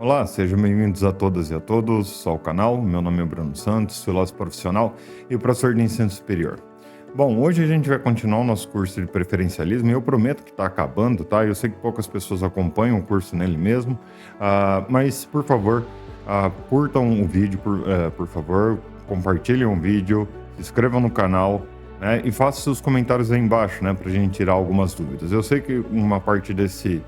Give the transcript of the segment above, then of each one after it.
Olá, sejam bem-vindos a todas e a todos ao canal. Meu nome é Bruno Santos, filósofo profissional e professor de ensino superior. Bom, hoje a gente vai continuar o nosso curso de preferencialismo e eu prometo que está acabando, tá? Eu sei que poucas pessoas acompanham o curso nele mesmo, mas por favor, curtam o vídeo, por favor, compartilhem o vídeo, se inscrevam no canal, né? E façam seus comentários aí embaixo, né? Para a gente tirar algumas dúvidas. Eu sei que uma parte desse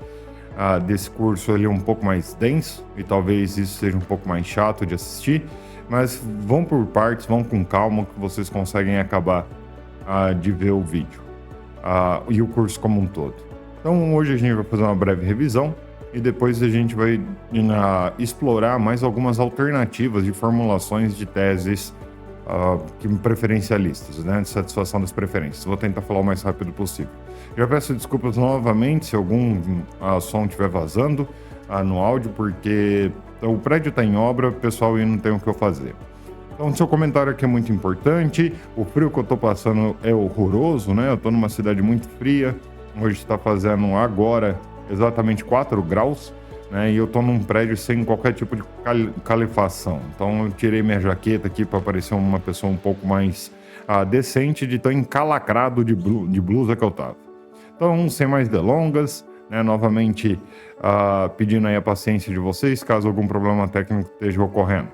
curso ele é um pouco mais denso e talvez isso seja um pouco mais chato de assistir, mas vão por partes, vão com calma que vocês conseguem acabar de ver o vídeo e o curso como um todo. Então hoje a gente vai fazer uma breve revisão e depois a gente vai explorar mais algumas alternativas de formulações de teses preferencialistas, né, de satisfação das preferências. Vou tentar falar o mais rápido possível. Já peço desculpas novamente se algum som estiver vazando no áudio, porque o prédio está em obra, pessoal, e não tem o que eu fazer. Então, seu comentário aqui é muito importante. O frio que eu estou passando é horroroso, né? Eu estou numa cidade muito fria. Hoje está fazendo agora exatamente 4 graus. Né, e eu tô num prédio sem qualquer tipo de calefação. Então eu tirei minha jaqueta aqui para parecer uma pessoa um pouco mais decente de tão encalacrado de blusa que eu tava. Então, sem mais delongas, né, novamente pedindo aí a paciência de vocês, caso algum problema técnico esteja ocorrendo.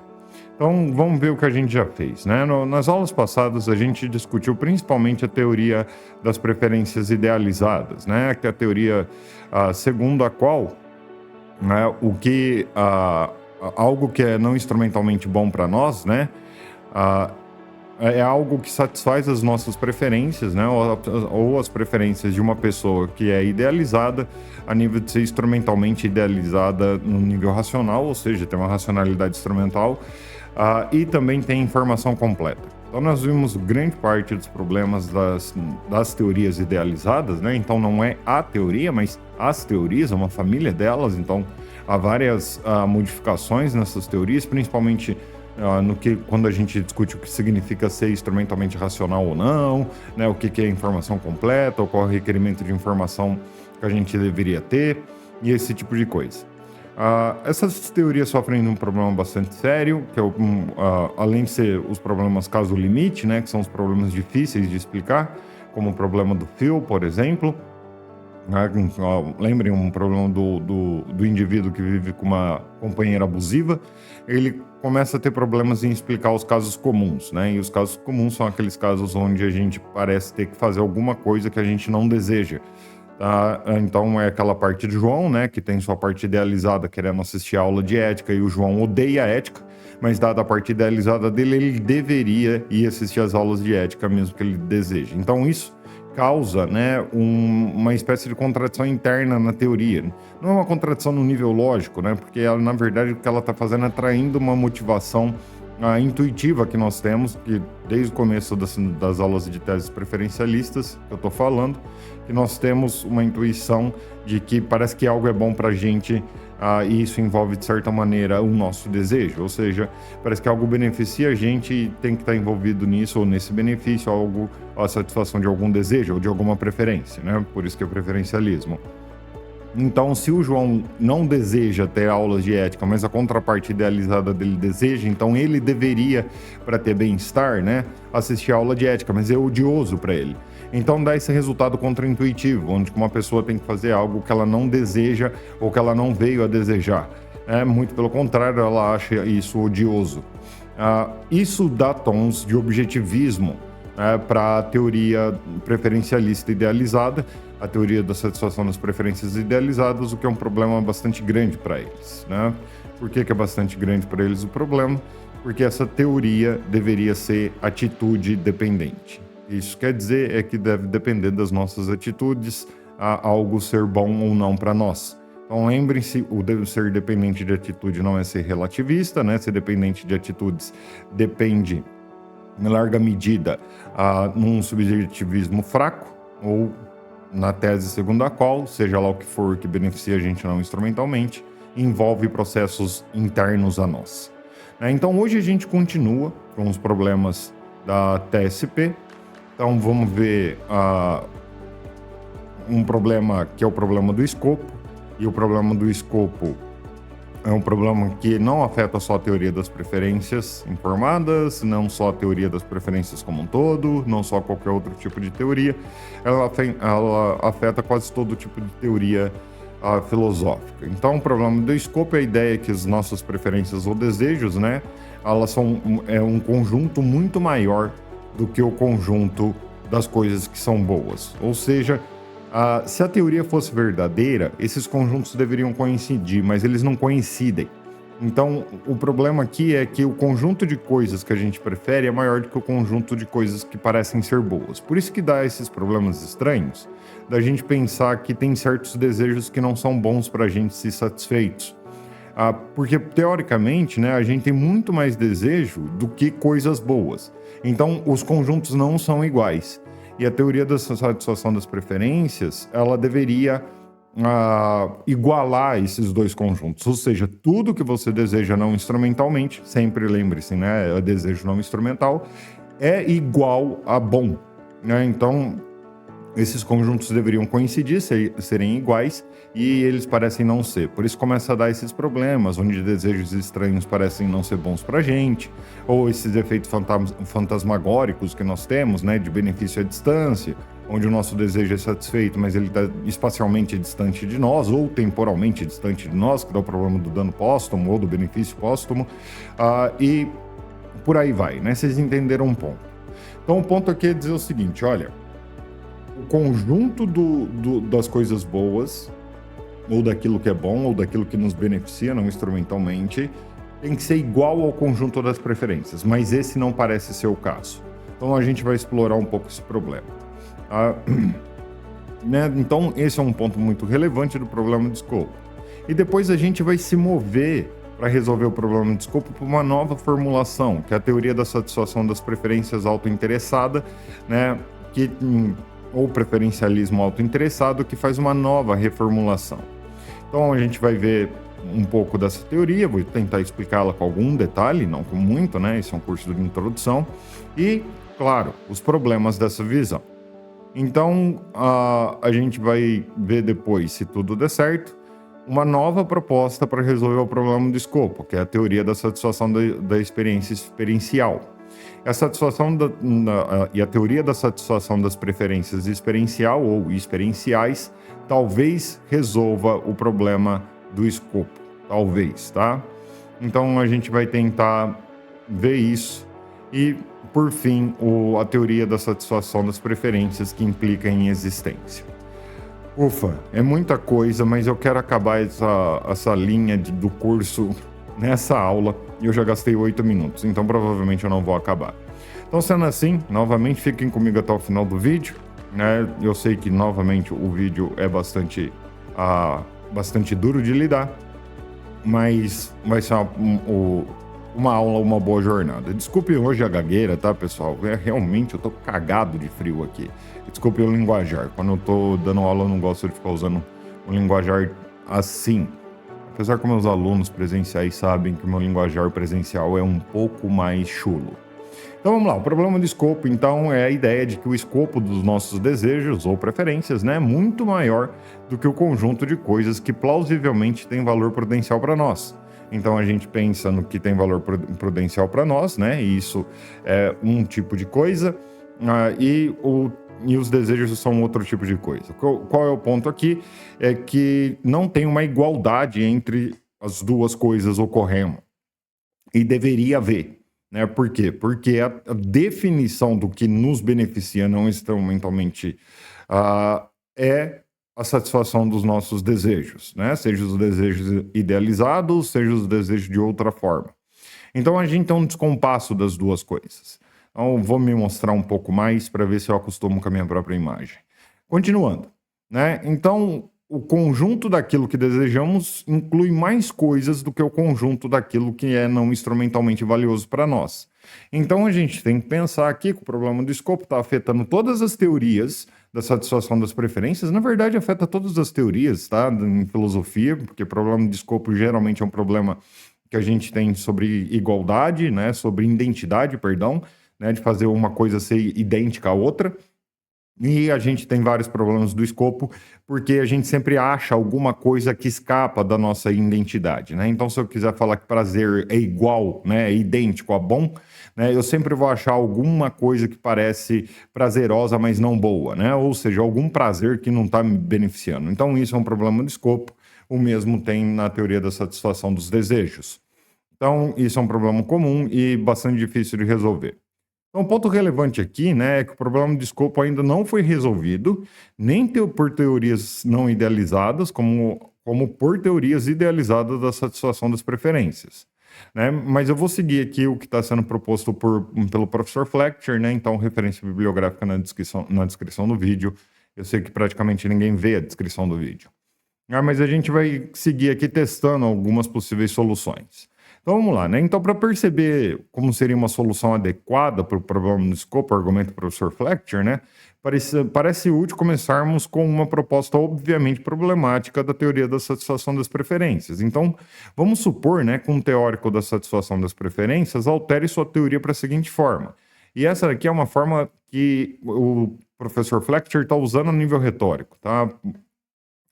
Então, vamos ver o que a gente já fez, né? Nas aulas passadas, a gente discutiu principalmente a teoria das preferências idealizadas, né? Que é a teoria segundo a qual né, algo que é não instrumentalmente bom para nós, né, é algo que satisfaz as nossas preferências, né, ou as preferências de uma pessoa que é idealizada a nível de ser instrumentalmente idealizada no nível racional, ou seja, tem uma racionalidade instrumental, e também tem informação completa. Então nós vimos grande parte dos problemas das teorias idealizadas, né? Então não é a teoria, mas as teorias, uma família delas. Então há várias modificações nessas teorias, principalmente quando a gente discute o que significa ser instrumentalmente racional ou não, né? O que é informação completa, ou qual é o requerimento de informação que a gente deveria ter, e esse tipo de coisa. Essas teorias sofrem de um problema bastante sério, que é além de ser os problemas caso limite, né, que são os problemas difíceis de explicar, como o problema do fio, por exemplo. Né, lembrem um problema do indivíduo que vive com uma companheira abusiva, ele começa a ter problemas em explicar os casos comuns, né? E os casos comuns são aqueles casos onde a gente parece ter que fazer alguma coisa que a gente não deseja. Então é aquela parte de João, né, que tem sua parte idealizada querendo assistir a aula de ética e o João odeia a ética, mas dada a parte idealizada dele, ele deveria ir assistir às aulas de ética mesmo que ele deseje. Então isso causa, né, uma espécie de contradição interna na teoria. Não é uma contradição no nível lógico, né, porque ela, na verdade o que ela está fazendo é traindo uma motivação intuitiva que nós temos, que desde o começo das aulas de teses preferencialistas que eu estou falando, que nós temos uma intuição de que parece que algo é bom para a gente e isso envolve, de certa maneira, o nosso desejo, ou seja, parece que algo beneficia a gente e tem que estar envolvido nisso ou nesse benefício, a satisfação de algum desejo ou de alguma preferência, né? Por isso que é o preferencialismo. Então, se o João não deseja ter aulas de ética, mas a contraparte idealizada dele deseja, então ele deveria, para ter bem-estar, né, assistir a aula de ética, mas é odioso para ele. Então dá esse resultado contraintuitivo, onde uma pessoa tem que fazer algo que ela não deseja ou que ela não veio a desejar. Muito pelo contrário, ela acha isso odioso. Isso dá tons de objetivismo para a teoria preferencialista idealizada, a teoria da satisfação das preferências idealizadas, o que é um problema bastante grande para eles, né? Por que é bastante grande para eles o problema? Porque essa teoria deveria ser atitude dependente. Isso quer dizer que deve depender das nossas atitudes a algo ser bom ou não para nós. Então lembrem-se, o ser dependente de atitude não é ser relativista, né? Ser dependente de atitudes depende, em larga medida, num subjetivismo fraco ou na tese segundo a qual, seja lá o que for que beneficia a gente não instrumentalmente, envolve processos internos a nós. Então hoje a gente continua com os problemas da TSP. Então vamos ver um problema que é o problema do escopo, e o problema do escopo É um problema que não afeta só a teoria das preferências informadas, não só a teoria das preferências como um todo, não só qualquer outro tipo de teoria. Ela afeta quase todo tipo de teoria filosófica. Então, o problema do escopo é a ideia que as nossas preferências ou desejos, né, elas são um conjunto muito maior do que o conjunto das coisas que são boas. Ou seja, se a teoria fosse verdadeira, esses conjuntos deveriam coincidir, mas eles não coincidem. Então, o problema aqui é que o conjunto de coisas que a gente prefere é maior do que o conjunto de coisas que parecem ser boas. Por isso que dá esses problemas estranhos da gente pensar que tem certos desejos que não são bons para a gente ser satisfeitos. Porque, teoricamente, né, a gente tem muito mais desejo do que coisas boas. Então, os conjuntos não são iguais. E a teoria da satisfação das preferências, ela deveria igualar esses dois conjuntos. Ou seja, tudo que você deseja não instrumentalmente, sempre lembre-se, né, desejo não instrumental, é igual a bom, né? Então, esses conjuntos deveriam coincidir, serem iguais, e eles parecem não ser. Por isso começa a dar esses problemas, onde desejos estranhos parecem não ser bons pra gente, ou esses efeitos fantasmagóricos que nós temos, né, de benefício à distância, onde o nosso desejo é satisfeito, mas ele está espacialmente distante de nós, ou temporalmente distante de nós, que dá o problema do dano póstumo ou do benefício póstumo, e por aí vai, né? Vocês entenderam um ponto. Então o ponto aqui é dizer o seguinte, olha, o conjunto das coisas boas, ou daquilo que é bom, ou daquilo que nos beneficia, não instrumentalmente, tem que ser igual ao conjunto das preferências, mas esse não parece ser o caso. Então a gente vai explorar um pouco esse problema. Né? Então esse é um ponto muito relevante do problema de escopo. E depois a gente vai se mover para resolver o problema de escopo por uma nova formulação, que é a teoria da satisfação das preferências autointeressada, né? Ou preferencialismo autointeressado, que faz uma nova reformulação. Então a gente vai ver um pouco dessa teoria, vou tentar explicá-la com algum detalhe, não com muito, né? Esse é um curso de introdução. E, claro, os problemas dessa visão. Então, a gente vai ver depois, se tudo der certo, uma nova proposta para resolver o problema do escopo, que é a teoria da satisfação da experiência experiencial. A satisfação e a teoria da satisfação das preferências experiencial ou experienciais talvez resolva o problema do escopo. Talvez, tá? Então a gente vai tentar ver isso. E, por fim, a teoria da satisfação das preferências que implica em existência. Ufa, é muita coisa, mas eu quero acabar essa linha do curso nessa aula e eu já gastei 8 minutos, então provavelmente eu não vou acabar. Então, sendo assim, novamente fiquem comigo até o final do vídeo, né? Eu sei que, novamente, o vídeo é bastante duro de lidar, mas vai ser uma aula, uma boa jornada. Desculpe hoje a gagueira, tá, pessoal? Realmente eu tô cagado de frio aqui. Desculpe o linguajar. Quando eu tô dando aula, eu não gosto de ficar usando um linguajar assim. Apesar que meus alunos presenciais sabem que o meu linguajar presencial é um pouco mais chulo. Então vamos lá, o problema do escopo, então, é a ideia de que o escopo dos nossos desejos ou preferências, né, é muito maior do que o conjunto de coisas que plausivelmente tem valor prudencial para nós. Então a gente pensa no que tem valor prudencial para nós, né, e isso é um tipo de coisa, e os desejos são outro tipo de coisa. Qual é o ponto aqui? É que não tem uma igualdade entre as duas coisas ocorrendo. E deveria haver. Né? Por quê? Porque a definição do que nos beneficia não instrumentalmente é a satisfação dos nossos desejos, né? Seja os desejos idealizados, seja os desejos de outra forma. Então a gente tem um descompasso das duas coisas. Então vou me mostrar um pouco mais para ver se eu acostumo com a minha própria imagem. Continuando, né? Então o conjunto daquilo que desejamos inclui mais coisas do que o conjunto daquilo que é não instrumentalmente valioso para nós. Então a gente tem que pensar aqui que o problema do escopo está afetando todas as teorias da satisfação das preferências. Na verdade, afeta todas as teorias, tá? Em filosofia, porque o problema de escopo geralmente é um problema que a gente tem sobre igualdade, né? Sobre identidade, perdão, né? De fazer uma coisa ser idêntica à outra. E a gente tem vários problemas do escopo, porque a gente sempre acha alguma coisa que escapa da nossa identidade, né? Então, se eu quiser falar que prazer é igual, né, é idêntico a bom, né, eu sempre vou achar alguma coisa que parece prazerosa, mas não boa, né? Ou seja, algum prazer que não está me beneficiando. Então, isso é um problema do escopo. O mesmo tem na teoria da satisfação dos desejos. Então, isso é um problema comum e bastante difícil de resolver. Então, um ponto relevante aqui, né, é que o problema de escopo ainda não foi resolvido, nem por teorias não idealizadas, como por teorias idealizadas da satisfação das preferências. Né? Mas eu vou seguir aqui o que está sendo proposto pelo professor Fletcher, né? Então, referência bibliográfica na descrição do vídeo. Eu sei que praticamente ninguém vê a descrição do vídeo. Mas a gente vai seguir aqui testando algumas possíveis soluções. Então vamos lá, né? Então, para perceber como seria uma solução adequada para o problema do escopo, o argumento do professor Fletcher, né? Parece útil começarmos com uma proposta obviamente problemática da teoria da satisfação das preferências. Então, vamos supor, né, que um teórico da satisfação das preferências altere sua teoria para a seguinte forma. E essa aqui é uma forma que o professor Fletcher está usando a nível retórico, tá?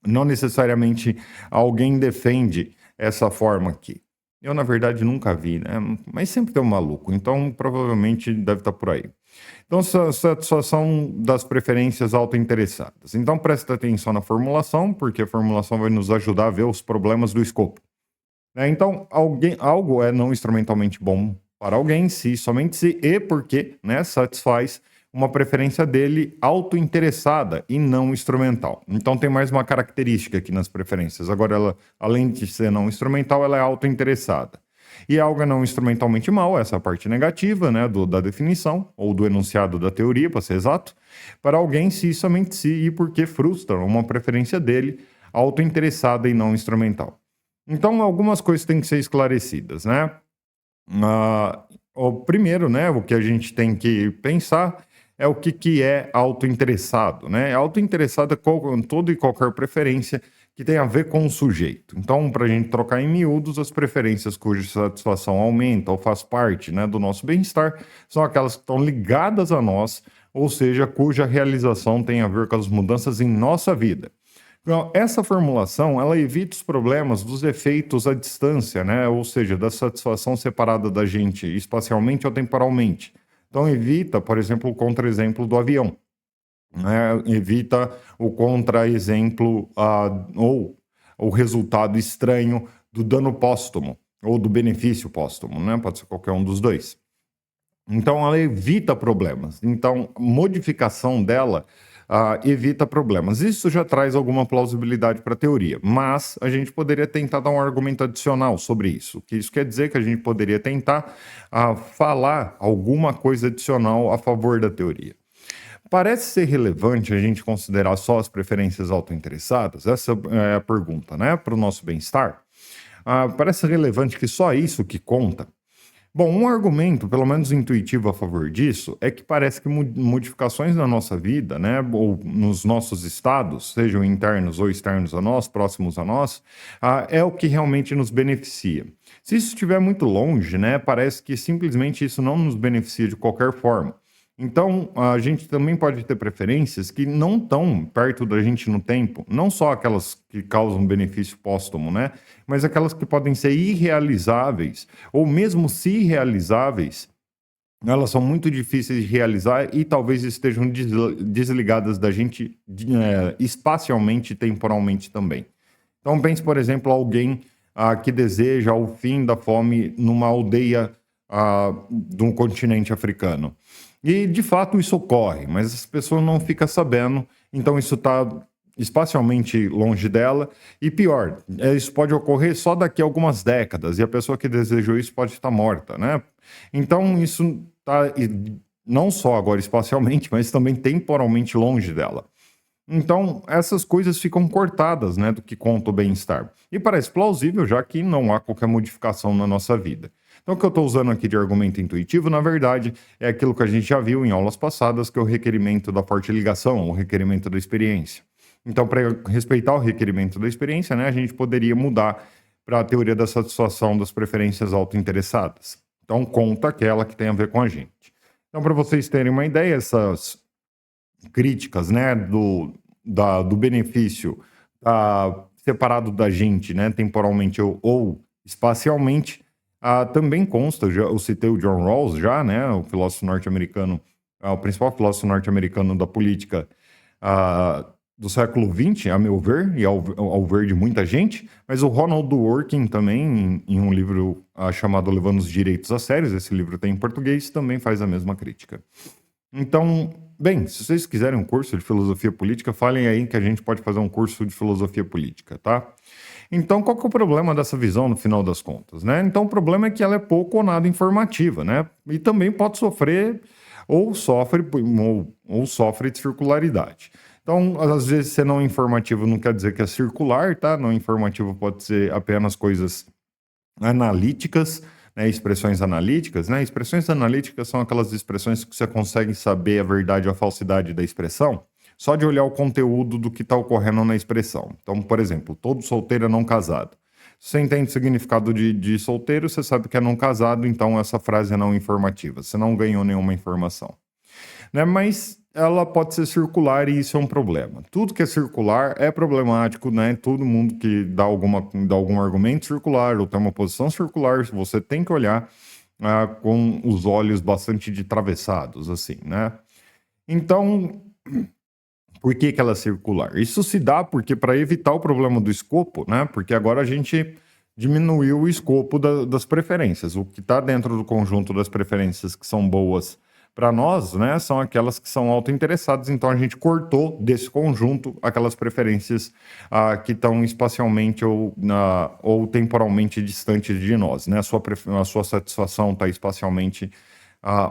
Não necessariamente alguém defende essa forma aqui. Eu, na verdade, nunca vi, né? Mas sempre tem um maluco, então provavelmente deve estar por aí. Então, satisfação das preferências autointeressadas. Então, presta atenção na formulação, porque a formulação vai nos ajudar a ver os problemas do escopo. Né? Então, algo é não instrumentalmente bom para alguém, se, somente se e porque, né, satisfaz uma preferência dele autointeressada e não instrumental. Então tem mais uma característica aqui nas preferências. Agora, ela, além de ser não instrumental, ela é autointeressada. E algo é não instrumentalmente mal, essa é a parte negativa, né, da definição, ou do enunciado da teoria, para ser exato, para alguém se, somente se e porque frustra uma preferência dele autointeressada e não instrumental. Então, algumas coisas têm que ser esclarecidas, né? O primeiro, né, o que a gente tem que pensar é o que é autointeressado, né? Autointeressado é toda e qualquer preferência que tem a ver com o sujeito. Então, para a gente trocar em miúdos, as preferências cuja satisfação aumenta ou faz parte, né, do nosso bem-estar são aquelas que estão ligadas a nós, ou seja, cuja realização tem a ver com as mudanças em nossa vida. Então, essa formulação, ela evita os problemas dos efeitos à distância, né? Ou seja, da satisfação separada da gente espacialmente ou temporalmente. Então, evita, por exemplo, o contra-exemplo do avião, né? Evita o contra-exemplo ou o resultado estranho do dano póstumo ou do benefício póstumo, né? Pode ser qualquer um dos dois. Então, ela evita problemas. Então, modificação dela evita problemas. Isso já traz alguma plausibilidade para a teoria, mas a gente poderia tentar dar um argumento adicional sobre isso. Que isso quer dizer que a gente poderia tentar falar alguma coisa adicional a favor da teoria. Parece ser relevante a gente considerar só as preferências autointeressadas? Essa é a pergunta, né? Para o nosso bem-estar. Parece relevante que só isso que conta? Bom, um argumento, pelo menos intuitivo, a favor disso é que parece que modificações na nossa vida, né, ou nos nossos estados, sejam internos ou externos a nós, próximos a nós, é o que realmente nos beneficia. Se isso estiver muito longe, né, parece que simplesmente isso não nos beneficia de qualquer forma. Então, a gente também pode ter preferências que não estão perto da gente no tempo, não só aquelas que causam benefício póstumo, né? Mas aquelas que podem ser irrealizáveis, ou mesmo se realizáveis, elas são muito difíceis de realizar e talvez estejam desligadas da gente espacialmente e temporalmente também. Então, pense, por exemplo, alguém que deseja o fim da fome numa aldeia de um continente africano. E, de fato, isso ocorre, mas as pessoas não ficam sabendo, então isso está espacialmente longe dela. E pior, isso pode ocorrer só daqui a algumas décadas, e a pessoa que desejou isso pode estar morta, né? Então, isso está não só agora espacialmente, mas também temporalmente longe dela. Então, essas coisas ficam cortadas, né, do que conta o bem-estar. E parece plausível, já que não há qualquer modificação na nossa vida. Então, o que eu estou usando aqui de argumento intuitivo, na verdade, é aquilo que a gente já viu em aulas passadas, que é o requerimento da forte ligação, o requerimento da experiência. Então, para respeitar o requerimento da experiência, né, a gente poderia mudar para a teoria da satisfação das preferências autointeressadas. Então, conta aquela que tem a ver com a gente. Então, para vocês terem uma ideia, essas críticas, né, do benefício separado da gente, né, temporalmente ou espacialmente, também consta, eu citei o John Rawls já, né, o filósofo norte-americano, o principal filósofo norte-americano da política do século XX, a meu ver, e ao ver de muita gente, mas o Ronald Dworkin também, em um livro chamado Levando os Direitos a Sérios, esse livro tem em português, também faz a mesma crítica. Então, bem, se vocês quiserem um curso de filosofia política, falem aí que a gente pode fazer um curso de filosofia política, tá? Então, qual que é o problema dessa visão no final das contas, né? Então, o problema é que ela é pouco ou nada informativa, né? E também pode sofrer ou sofre de circularidade. Então, às vezes, ser não informativo não quer dizer que é circular, tá? Não informativo pode ser apenas coisas analíticas, né? Expressões analíticas, né? Expressões analíticas são aquelas expressões que você consegue saber a verdade ou a falsidade da expressão só de olhar o conteúdo do que está ocorrendo na expressão. Então, por exemplo, todo solteiro é não casado. Se você entende o significado de solteiro, você sabe que é não casado, então essa frase é não informativa. Você não ganhou nenhuma informação, né? Mas ela pode ser circular e isso é um problema. Tudo que é circular é problemático, né? Todo mundo que dá algum argumento circular ou tem uma posição circular, você tem que olhar com os olhos bastante atravessados, assim, né? Então, por que ela é circular? Isso se dá porque para evitar o problema do escopo, né? Porque agora a gente diminuiu o escopo das preferências. O que está dentro do conjunto das preferências que são boas para nós, né, são aquelas que são autointeressadas, então a gente cortou desse conjunto aquelas preferências que estão espacialmente ou temporalmente distantes de nós, né? A sua satisfação está espacialmente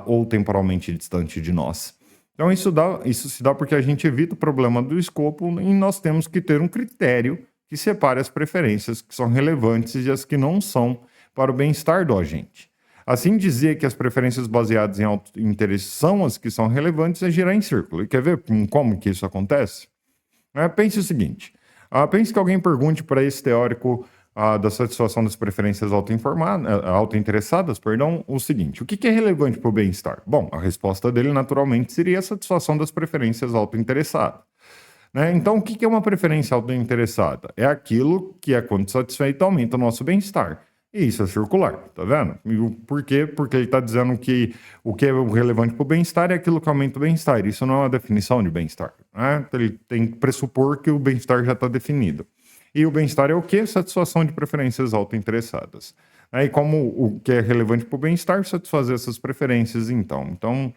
ou temporalmente distante de nós. Então isso se dá porque a gente evita o problema do escopo e nós temos que ter um critério que separe as preferências que são relevantes e as que não são para o bem-estar do agente. Assim, dizer que as preferências baseadas em auto-interesse são as que são relevantes é girar em círculo. E quer ver como que isso acontece? Pense o seguinte, pense que alguém pergunte para esse teórico da satisfação das preferências autointeressadas, o seguinte: o que é relevante para o bem-estar? Bom, a resposta dele naturalmente seria a satisfação das preferências autointeressadas, né? Então, o que é uma preferência autointeressada? É aquilo que, quando satisfeito, aumenta o nosso bem-estar. E isso é circular, tá vendo? Por quê? Porque ele está dizendo que o que é relevante para o bem-estar é aquilo que aumenta o bem-estar. Isso não é uma definição de bem-estar, né? Ele tem que pressupor que o bem-estar já está definido. E o bem-estar é o quê? Satisfação de preferências autointeressadas. E como o que é relevante para o bem-estar, satisfazer essas preferências, então. Então,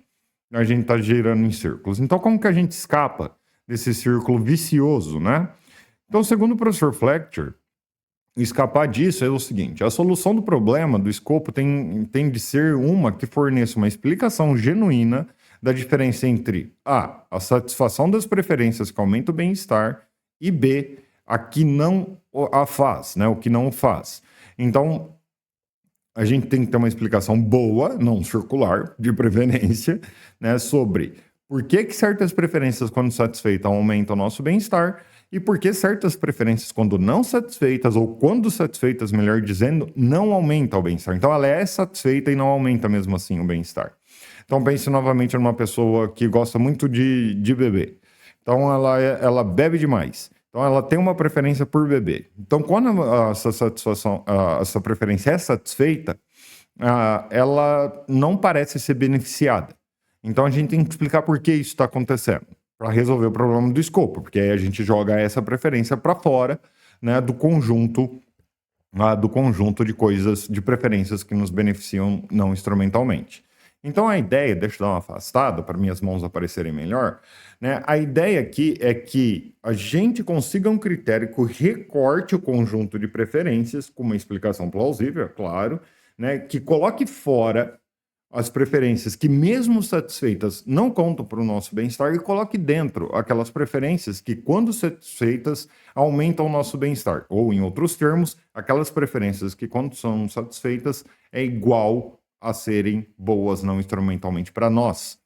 a gente está girando em círculos. Então, como que a gente escapa desse círculo vicioso, né? Então, segundo o professor Fletcher, escapar disso é o seguinte: a solução do problema do escopo tem de ser uma que forneça uma explicação genuína da diferença entre a satisfação das preferências que aumenta o bem-estar e b, a que não a faz, né? O que não o faz. Então, a gente tem que ter uma explicação boa, não circular, de preferência, né? Sobre por que certas preferências, quando satisfeitas, aumentam o nosso bem-estar e por que certas preferências, quando não satisfeitas, ou quando satisfeitas, melhor dizendo, não aumentam o bem-estar. Então, ela é satisfeita e não aumenta mesmo assim o bem-estar. Então, pense novamente numa pessoa que gosta muito de beber. Então, ela bebe demais. Então, ela tem uma preferência por beber. Então, quando essa preferência é satisfeita, ela não parece ser beneficiada. Então, a gente tem que explicar por que isso está acontecendo, para resolver o problema do escopo, porque aí a gente joga essa preferência para fora, né, do conjunto de coisas, de preferências que nos beneficiam não instrumentalmente. Então a ideia, deixa eu dar uma afastada para minhas mãos aparecerem melhor, né? A ideia aqui é que a gente consiga um critério que recorte o conjunto de preferências, com uma explicação plausível, é claro, né? Que coloque fora as preferências que, mesmo satisfeitas, não contam para o nosso bem-estar e coloque dentro aquelas preferências que, quando satisfeitas, aumentam o nosso bem-estar. Ou, em outros termos, aquelas preferências que, quando são satisfeitas, é igual a serem boas não instrumentalmente para nós.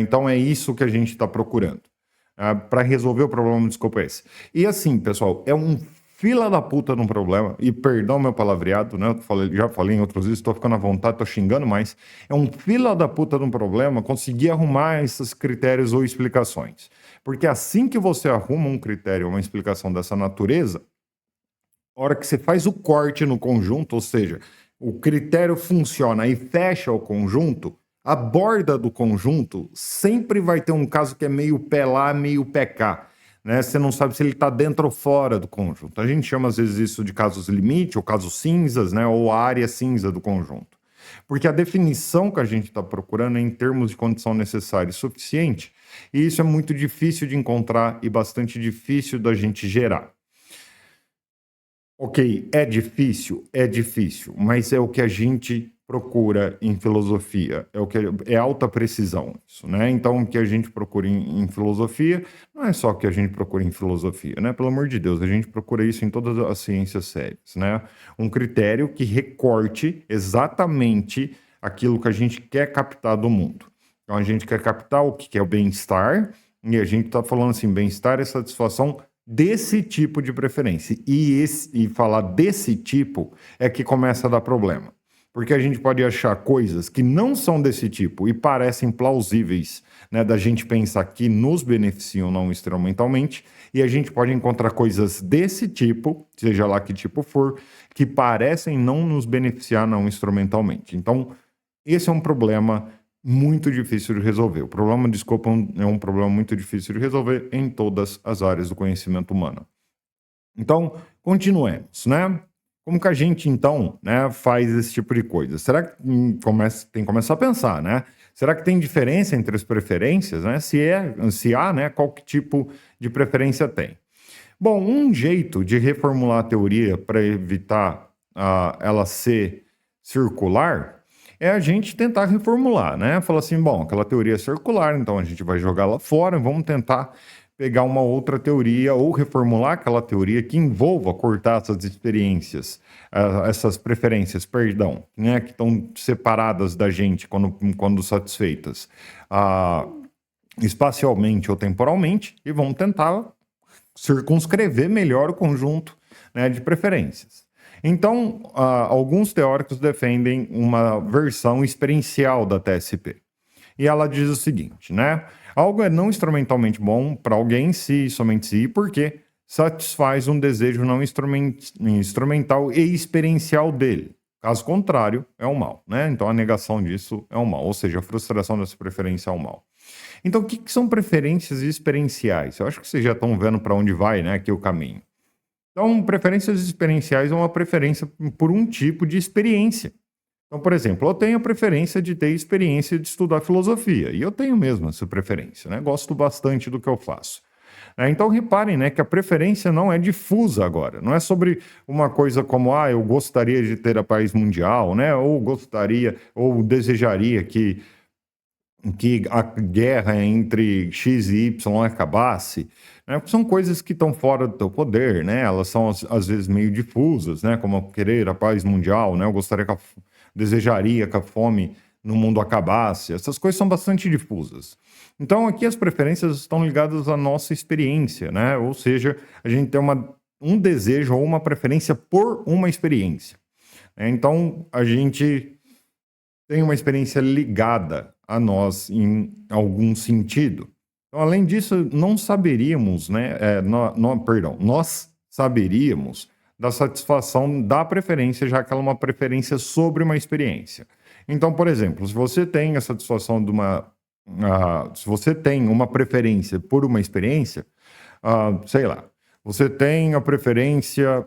Então, é isso que a gente está procurando para resolver o problema do escopo esse. E assim, pessoal, é um fila da puta de um problema, e perdão meu palavreado, né? Já falei em outros vídeos, estou ficando à vontade, estou xingando mais. É um fila da puta de um problema conseguir arrumar esses critérios ou explicações. Porque assim que você arruma um critério ou uma explicação dessa natureza, a hora que você faz o corte no conjunto, ou seja, o critério funciona e fecha o conjunto, a borda do conjunto sempre vai ter um caso que é meio pé lá, meio pé cá. Né? Você não sabe se ele está dentro ou fora do conjunto. A gente chama às vezes isso de casos limite ou casos cinzas, né? Ou área cinza do conjunto. Porque a definição que a gente está procurando é em termos de condição necessária e suficiente, e isso é muito difícil de encontrar e bastante difícil da gente gerar. Ok, é difícil, mas é o que a gente procura em filosofia, é alta precisão isso, né? Então, o que a gente procura em filosofia não é só o que a gente procura em filosofia, né? Pelo amor de Deus, a gente procura isso em todas as ciências sérias, né? Um critério que recorte exatamente aquilo que a gente quer captar do mundo. Então, a gente quer captar o que é o bem-estar, e a gente está falando assim, bem-estar é satisfação desse tipo de preferência. E falar desse tipo é que começa a dar problema. Porque a gente pode achar coisas que não são desse tipo e parecem plausíveis, né, da gente pensar que nos beneficiam não instrumentalmente, e a gente pode encontrar coisas desse tipo, seja lá que tipo for, que parecem não nos beneficiar não instrumentalmente. Então, esse é um problema muito difícil de resolver. O problema de escopo é um problema muito difícil de resolver em todas as áreas do conhecimento humano. Então, continuemos, né? Como que a gente, então, né, faz esse tipo de coisa? Será que tem que começar a pensar, né? Será que tem diferença entre as preferências, né? Se há, né, qual que tipo de preferência tem? Bom, um jeito de reformular a teoria para evitar ela ser circular é a gente tentar reformular, né? Falar assim, bom, aquela teoria é circular, então a gente vai jogá-la fora, vamos tentar pegar uma outra teoria ou reformular aquela teoria que envolva cortar essas experiências, essas preferências, perdão, né? Que estão separadas da gente quando satisfeitas, espacialmente ou temporalmente, e vamos tentar circunscrever melhor o conjunto, né, de preferências. Então, alguns teóricos defendem uma versão experiencial da TSP. E ela diz o seguinte, né? Algo é não instrumentalmente bom para alguém se e somente se, porque satisfaz um desejo não instrumental e experiencial dele. Caso contrário, é um mal, né? Então, a negação disso é um mal, ou seja, a frustração dessa preferência é um mal. Então, o que são preferências experienciais? Eu acho que vocês já estão vendo para onde vai, né, aqui o caminho. Então, preferências experienciais é uma preferência por um tipo de experiência. Então, por exemplo, eu tenho a preferência de ter experiência de estudar filosofia, e eu tenho mesmo essa preferência, né? Gosto bastante do que eu faço. Então, reparem, né, que a preferência não é difusa agora, não é sobre uma coisa como, eu gostaria de ter a paz mundial, né? Ou gostaria, ou desejaria que a guerra entre X e Y acabasse, né? São coisas que estão fora do teu poder, né? Elas são às vezes meio difusas, né? Como querer a paz mundial, né? Eu desejaria que a fome no mundo acabasse. Essas coisas são bastante difusas. Então aqui as preferências estão ligadas à nossa experiência, né? Ou seja, a gente tem um desejo ou uma preferência por uma experiência. Então a gente tem uma experiência ligada a nós em algum sentido. Então, além disso, não saberíamos, né? Nós saberíamos da satisfação da preferência, já que ela é uma preferência sobre uma experiência. Então, por exemplo, se você tem a satisfação de se você tem uma preferência por uma experiência, sei lá, você tem a preferência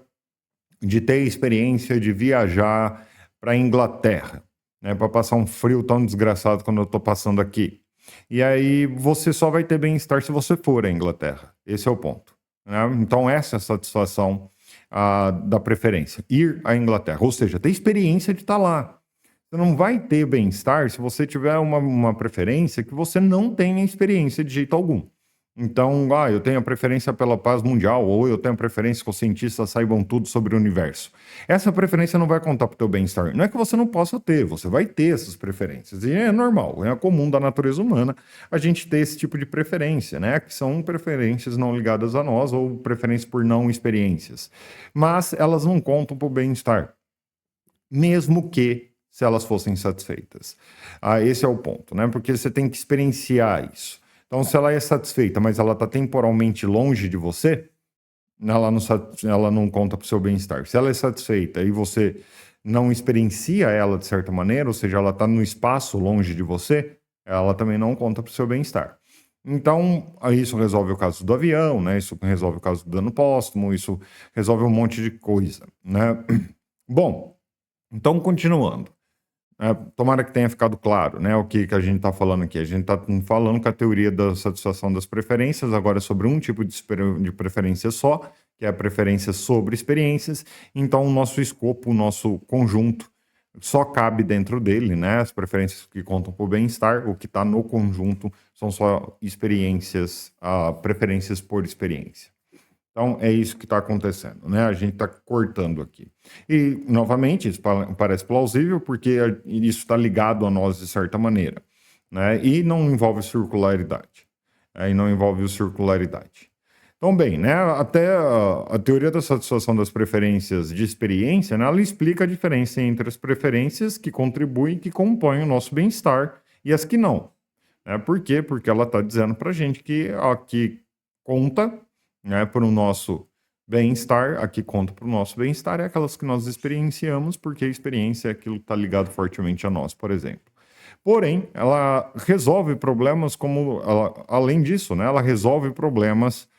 de ter experiência de viajar para a Inglaterra, né, para passar um frio tão desgraçado quando eu estou passando aqui. E aí você só vai ter bem-estar se você for à Inglaterra. Esse é o ponto, né? Então essa é a satisfação da preferência, ir à Inglaterra, ou seja, ter experiência de estar lá. Você não vai ter bem-estar se você tiver uma preferência que você não tenha experiência de jeito algum. Então, eu tenho a preferência pela paz mundial, ou eu tenho a preferência que os cientistas saibam tudo sobre o universo. Essa preferência não vai contar para o teu bem-estar. Não é que você não possa ter, você vai ter essas preferências. E é normal, é comum da natureza humana a gente ter esse tipo de preferência, né? Que são preferências não ligadas a nós, ou preferências por não experiências. Mas elas não contam para o bem-estar, mesmo que se elas fossem satisfeitas. Esse é o ponto, né? Porque você tem que experienciar isso. Então, se ela é satisfeita, mas ela está temporalmente longe de você, ela não conta para o seu bem-estar. Se ela é satisfeita e você não experiencia ela de certa maneira, ou seja, ela está no espaço longe de você, ela também não conta para o seu bem-estar. Então, isso resolve o caso do avião, né? Isso resolve o caso do dano póstumo, isso resolve um monte de coisa, né? Bom, então continuando. Tomara que tenha ficado claro, né, o que a gente está falando aqui. A gente está falando que a teoria da satisfação das preferências agora é sobre um tipo de preferência só, que é a preferência sobre experiências. Então, o nosso escopo, o nosso conjunto, só cabe dentro dele, né? As preferências que contam para o bem-estar, o que está no conjunto são só experiências, preferências por experiência. Então, é isso que está acontecendo, né? A gente está cortando aqui. E, novamente, isso parece plausível porque isso está ligado a nós de certa maneira, né? E não envolve circularidade. E não envolve circularidade. Então, bem, né? Até a teoria da satisfação das preferências de experiência, né? Ela explica a diferença entre as preferências que contribuem e que compõem o nosso bem-estar e as que não. Né? Por quê? Porque ela está dizendo para a gente que a que conta, né, para o nosso bem-estar, aqui conta para o nosso bem-estar, é aquelas que nós experienciamos, porque a experiência é aquilo que está ligado fortemente a nós, por exemplo. Porém, ela resolve problemas além disso, né, ela resolve problemas.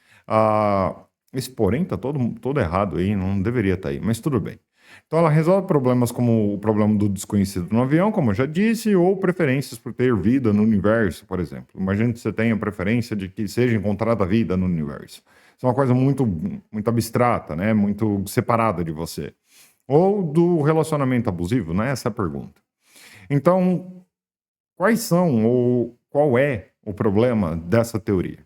Esse porém está todo errado aí, não deveria estar aí, mas tudo bem. Então, ela resolve problemas como o problema do desconhecido no avião, como eu já disse, ou preferências por ter vida no universo, por exemplo. Imagine que você tenha preferência de que seja encontrada vida no universo. Isso é uma coisa muito, muito abstrata, né? Muito separada de você. Ou do relacionamento abusivo, né? Essa é a pergunta. Então, quais são ou qual é o problema dessa teoria?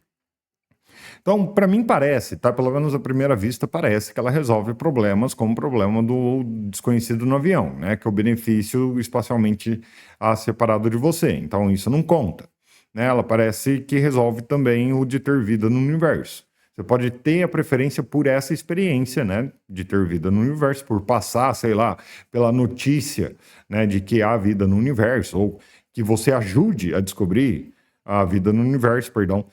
Então, para mim parece, tá? Pelo menos à primeira vista, parece que ela resolve problemas como o problema do desconhecido no avião, né? Que é o benefício espacialmente separado de você. Então, isso não conta, né? Ela parece que resolve também o de ter vida no universo. Você pode ter a preferência por essa experiência, né? De ter vida no universo, por passar, sei lá, pela notícia, né? De que há vida no universo, ou que você ajude a descobrir a vida no universo, perdão.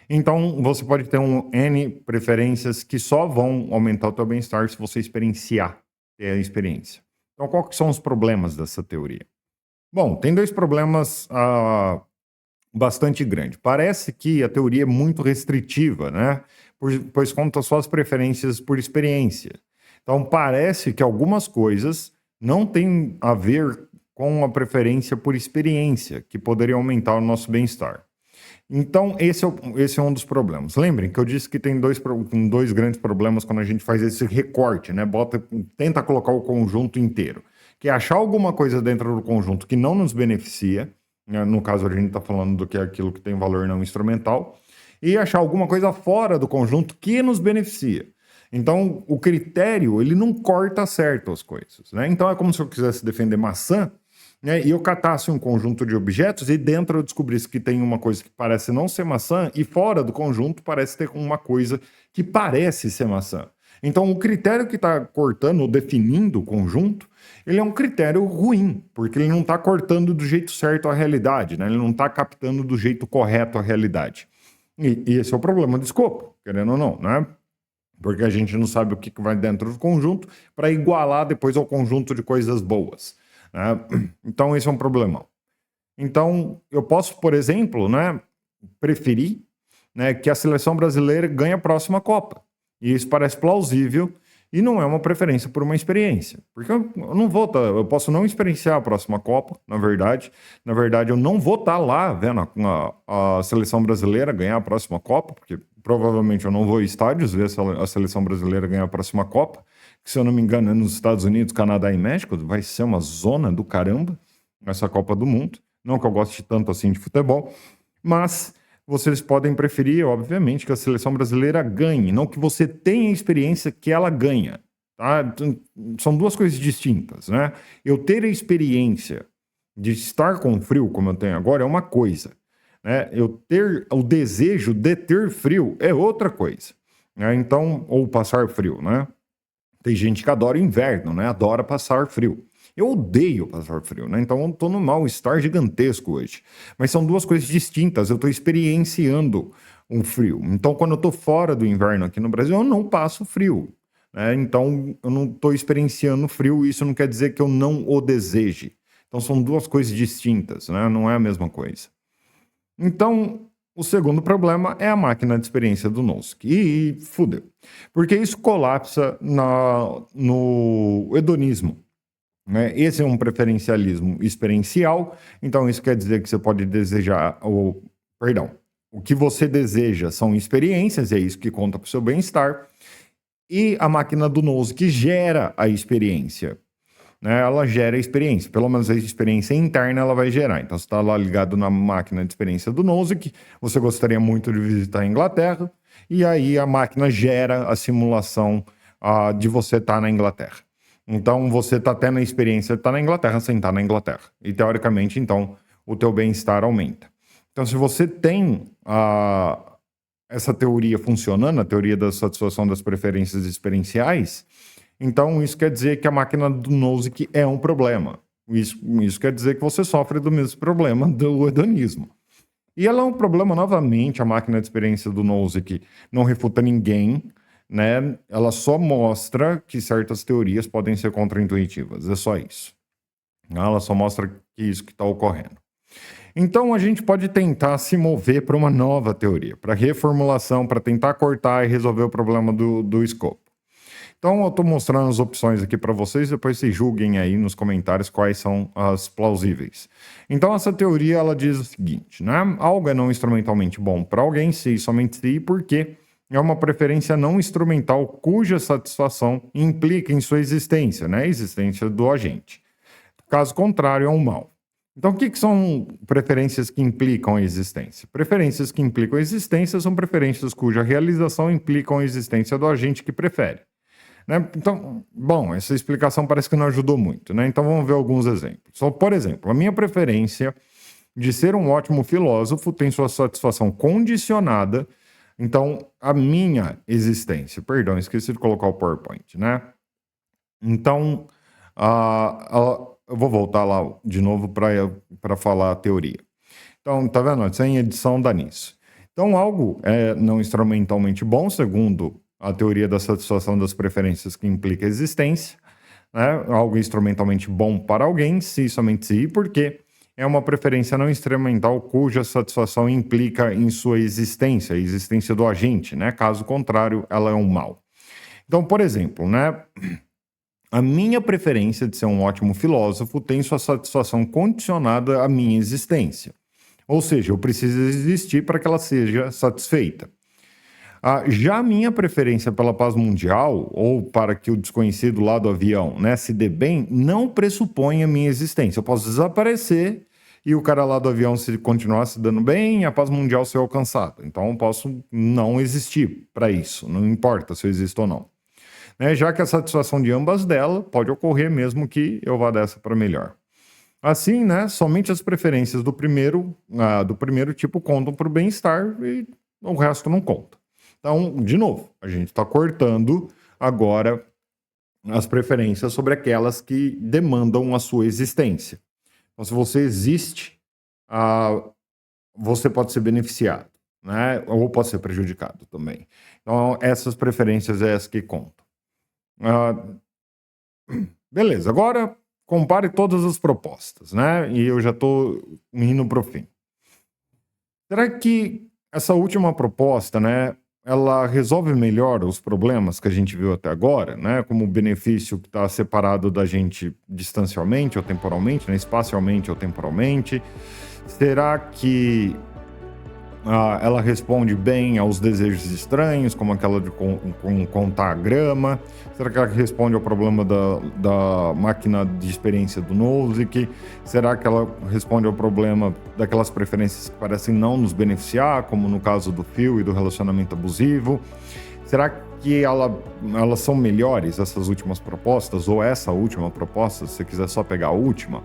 Então, você pode ter N preferências que só vão aumentar o teu bem-estar se você experienciar a experiência. Então, quais que são os problemas dessa teoria? Bom, tem dois problemas bastante grandes. Parece que a teoria é muito restritiva, né? Pois conta só as preferências por experiência. Então, parece que algumas coisas não têm a ver com a preferência por experiência, que poderia aumentar o nosso bem-estar. Então, esse é um dos problemas. Lembrem que eu disse que tem dois grandes problemas quando a gente faz esse recorte, né? Tenta colocar o conjunto inteiro. Que é achar alguma coisa dentro do conjunto que não nos beneficia, né? No caso, a gente está falando do que é aquilo que tem valor não instrumental, e achar alguma coisa fora do conjunto que nos beneficia. Então, o critério, ele não corta certo as coisas, né? Então, é como se eu quisesse defender maçã, né, e eu catasse um conjunto de objetos e dentro eu descobrisse que tem uma coisa que parece não ser maçã e fora do conjunto parece ter uma coisa que parece ser maçã. Então o critério que está cortando ou definindo o conjunto, ele é um critério ruim, porque ele não está cortando do jeito certo a realidade, né? Ele não está captando do jeito correto a realidade. E esse é o problema do escopo, querendo ou não, né? Porque a gente não sabe o que vai dentro do conjunto para igualar depois ao conjunto de coisas boas. Então, esse é um problemão. Então, eu posso, por exemplo, né, preferir, né, que a seleção brasileira ganhe a próxima Copa. E isso parece plausível e não é uma preferência por uma experiência. Porque eu não vou eu posso não experienciar a próxima Copa, na verdade. Na verdade, eu não vou estar lá vendo a seleção brasileira ganhar a próxima Copa, porque provavelmente eu não vou a estádios ver a seleção brasileira ganhar a próxima Copa, que, se eu não me engano, é nos Estados Unidos, Canadá e México. Vai ser uma zona do caramba essa Copa do Mundo. Não que eu goste tanto assim de futebol, mas vocês podem preferir, obviamente, que a seleção brasileira ganhe, não que você tenha a experiência que ela ganha. Tá? São duas coisas distintas, né? Eu ter a experiência de estar com frio, como eu tenho agora, é uma coisa, né? Eu ter o desejo de ter frio é outra coisa, né? Então, ou passar frio, né? Tem gente que adora inverno, né? Adora passar frio. Eu odeio passar frio, né? Então eu tô num mal-estar gigantesco hoje. Mas são duas coisas distintas. Eu tô experienciando um frio. Então, quando eu tô fora do inverno aqui no Brasil, eu não passo frio, né? Então, eu não tô experienciando frio. Isso não quer dizer que eu não o deseje. Então, são duas coisas distintas, né? Não é a mesma coisa. Então, o segundo problema é a máquina de experiência do Nozick. E fudeu. Porque isso colapsa no hedonismo, né? Esse é um preferencialismo experiencial, então isso quer dizer que você pode desejar, perdão, o que você deseja são experiências, é isso que conta para o seu bem-estar, e a máquina do Nozick gera a experiência, né? Ela gera a experiência, pelo menos a experiência interna ela vai gerar. Então você está lá ligado na máquina de experiência do Nozick, você gostaria muito de visitar a Inglaterra, e aí a máquina gera a simulação de você estar na Inglaterra. Então, você está tendo a experiência de estar na Inglaterra sem estar na Inglaterra. E, teoricamente, então, o teu bem-estar aumenta. Então, se você tem essa teoria funcionando, a teoria da satisfação das preferências experienciais, então isso quer dizer que a máquina do Nozick é um problema. Isso quer dizer que você sofre do mesmo problema do hedonismo. E ela é um problema, novamente, a máquina de experiência do Nozick não refuta ninguém, né? Ela só mostra que certas teorias podem ser contraintuitivas, é só isso. Ela só mostra que isso que está ocorrendo. Então a gente pode tentar se mover para uma nova teoria, para reformulação, para tentar cortar e resolver o problema do escopo. Então eu estou mostrando as opções aqui para vocês, depois vocês julguem aí nos comentários quais são as plausíveis. Então essa teoria ela diz o seguinte, né? Algo é não instrumentalmente bom para alguém, se e somente se, porque é uma preferência não instrumental cuja satisfação implica em sua existência, né? A existência do agente. Caso contrário, é um mal. Então, o que são preferências que implicam a existência? Preferências que implicam a existência são preferências cuja realização implicam a existência do agente que prefere, né? Então, bom, essa explicação parece que não ajudou muito, né? Então, vamos ver alguns exemplos. Só, por exemplo, a minha preferência de ser um ótimo filósofo tem sua satisfação condicionada. Então, a minha existência... Perdão, esqueci de colocar o PowerPoint, né? Então, eu vou voltar lá de novo para falar a teoria. Então, tá vendo? Sem edição dá nisso. Então, algo é não instrumentalmente bom, segundo a teoria da satisfação das preferências que implica a existência, né? Algo instrumentalmente bom para alguém, se somente se, porque é uma preferência não instrumental cuja satisfação implica em sua existência, a existência do agente, né? Caso contrário, ela é um mal. Então, por exemplo, né? A minha preferência de ser um ótimo filósofo tem sua satisfação condicionada à minha existência. Ou seja, eu preciso existir para que ela seja satisfeita. Já a minha preferência pela paz mundial, ou para que o desconhecido lá do avião, né, se dê bem, não pressupõe a minha existência. Eu posso desaparecer e o cara lá do avião se continuar se dando bem e a paz mundial ser alcançada. Então eu posso não existir para isso, não importa se eu existo ou não. Né, já que a satisfação de ambas delas pode ocorrer mesmo que eu vá dessa para melhor. Assim, né, somente as preferências do primeiro tipo contam para o bem-estar e o resto não conta. Então, de novo, a gente está cortando agora as preferências sobre aquelas que demandam a sua existência. Então, se você existe, você pode ser beneficiado, né? Ou pode ser prejudicado também. Então, essas preferências é as que contam. Beleza, agora compare todas as propostas, né? E eu já estou indo para o fim. Será que essa última proposta, né, ela resolve melhor os problemas que a gente viu até agora, né? Como o benefício que está separado da gente distancialmente ou temporalmente, né? Espacialmente ou temporalmente. Será que Ela responde bem aos desejos estranhos, como aquela de contar a grama? Será que ela responde ao problema da máquina de experiência do Nozick? Será que ela responde ao problema daquelas preferências que parecem não nos beneficiar, como no caso do fio e do relacionamento abusivo? Será que elas são melhores, essas últimas propostas, ou essa última proposta, se você quiser só pegar a última?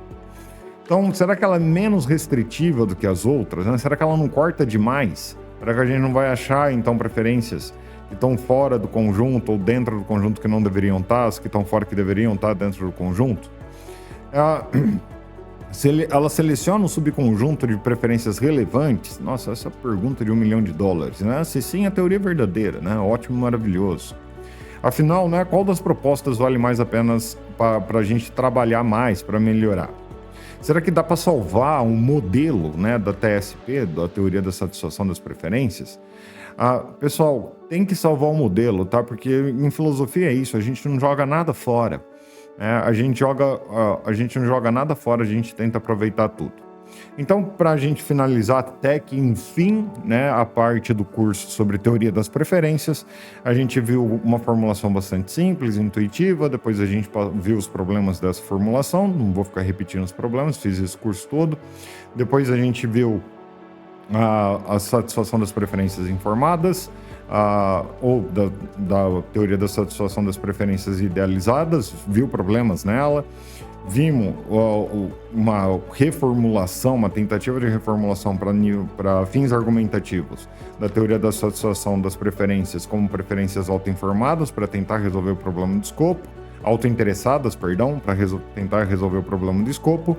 Então, será que ela é menos restritiva do que as outras, né? Será que ela não corta demais? Será que a gente não vai achar, então, preferências que estão fora do conjunto ou dentro do conjunto que não deveriam estar, as que estão fora que deveriam estar dentro do conjunto? Ela seleciona um subconjunto de preferências relevantes? Nossa, essa pergunta de $1 milhão, né? Se sim, a teoria é verdadeira, né? Ótimo, maravilhoso. Afinal, né, qual das propostas vale mais a pena para a gente trabalhar mais, para melhorar? Será que dá para salvar um modelo, né, da TSP, da teoria da satisfação das preferências? Pessoal, tem que salvar o modelo, tá? Porque em filosofia é isso, a gente não joga nada fora. A gente não joga nada fora, a gente tenta aproveitar tudo. Então, para a gente finalizar até que, enfim, né, a parte do curso sobre teoria das preferências, a gente viu uma formulação bastante simples, intuitiva, depois a gente viu os problemas dessa formulação, não vou ficar repetindo os problemas, fiz esse curso todo. Depois a gente viu a satisfação das preferências informadas, ou da teoria da satisfação das preferências idealizadas, viu problemas nela. Vimos uma reformulação, uma tentativa de reformulação para fins argumentativos da teoria da satisfação das preferências como preferências autoinformadas para tentar resolver o problema do escopo, autointeressadas, perdão, para tentar resolver o problema do escopo.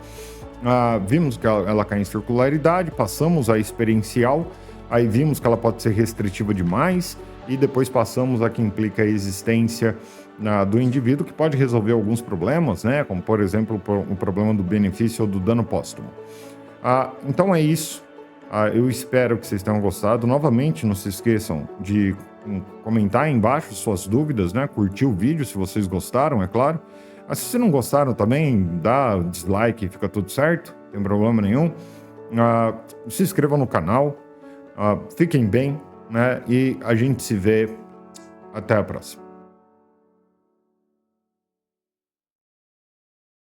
Vimos que ela cai em circularidade, passamos a experiencial, aí vimos que ela pode ser restritiva demais e depois passamos a que implica a existência do indivíduo, que pode resolver alguns problemas, né? Como, por exemplo, o problema do benefício ou do dano póstumo. Então é isso. Eu espero que vocês tenham gostado. Novamente, não se esqueçam de comentar aí embaixo suas dúvidas, né? Curtir o vídeo se vocês gostaram, é claro. Se vocês não gostaram também, dá dislike, fica tudo certo, não tem problema nenhum. Se inscrevam no canal, fiquem bem, né? E a gente se vê. Até a próxima.